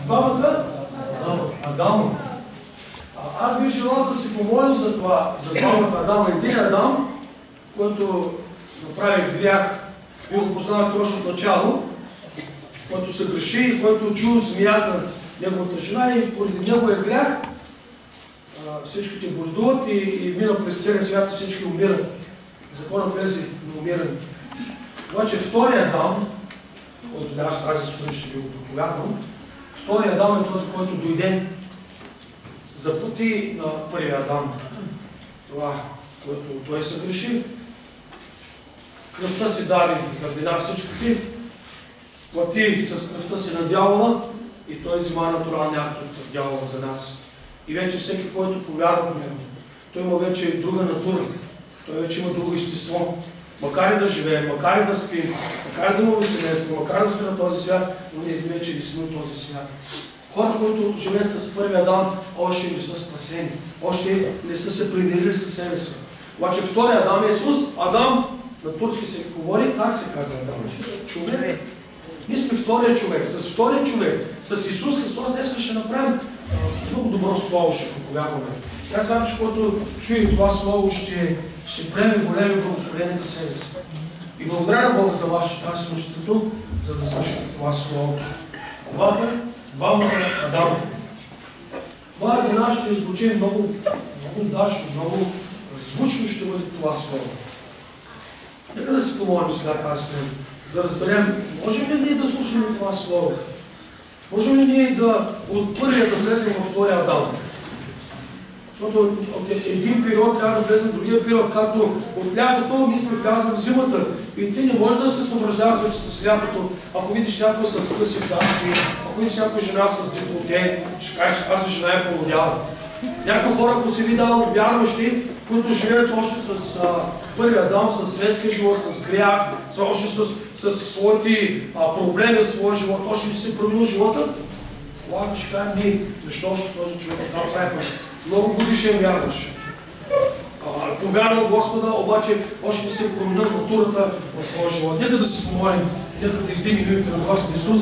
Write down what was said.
Двамата Адама. Аз бих желал да си помолим за това, за двамата Адама. Един Адам, който направи грях, и го познава точно от начало, който се греши, който чул змията неговата жена и поради неговия грях всичките боледуват и мина през целия свят и всички умират. Закона влезе на умиране. Обаче втория Адам, който аз тази сутрин ще ви го проповядвам, втория Адам е този, който дойде за пъти на първия Адам. Това, което той се греши. Кръвта си даде заради нас всичките, плати с кръвта си на дявола и той взима натуралния акт от дявола за нас. И вече всеки, който повярва в него, той има вече друга натура, той вече има друго естество. Макар и да живеем, макар и да спим, макар и да имаме семейство, макар да сме на този свят, но ние вече не сме от този свят. Хора, които живеят с първия Адам, още не са спасени, още не са се примирили със себе си. Обаче втория Адам е Исус. Адам, на турски се говори, как се казва Адам? Човек. Ние сме втория човек. С втория човек, с Исус Христос, днес ще направим много добро слово, ще проповядваме. Аз знам, че който чуе това слово, ще приеме големи благословения за себе си. И благодаря на Бога за вас, че тази слушателство, за да слушате това слово. Двамата Адама. Това за нас ще звучи много удачно, много звучно ще бъде това слово. Нека да си помолим сега тази сутрин, да разберем, можем ли ние да слушаме това слово? Можем ли ние от първия да влезем във втория Адам? Защото от един период трябва да влезем в другия период, както от лятото ние сме влязли в зимата. И ти не можеш да се съображдаваш вече с лятото. Ако видиш някой с къси дашки, ако видиш някоя жена с деколте, ще кажеш, че тази жена е полудяла. Някои хора, ако си видял вярващи, които живеят още с първия Адам, с светския живот, с грях, още с своите проблеми в своя живот, още не си променил живота, тогава ще кажем ние, защо още този човек така прави? Много годишен вярваш. Повярвал Господа, обаче още не се променил натурата в своя живот. Нека да се помолим, нека да издигнем името на Господ Исус.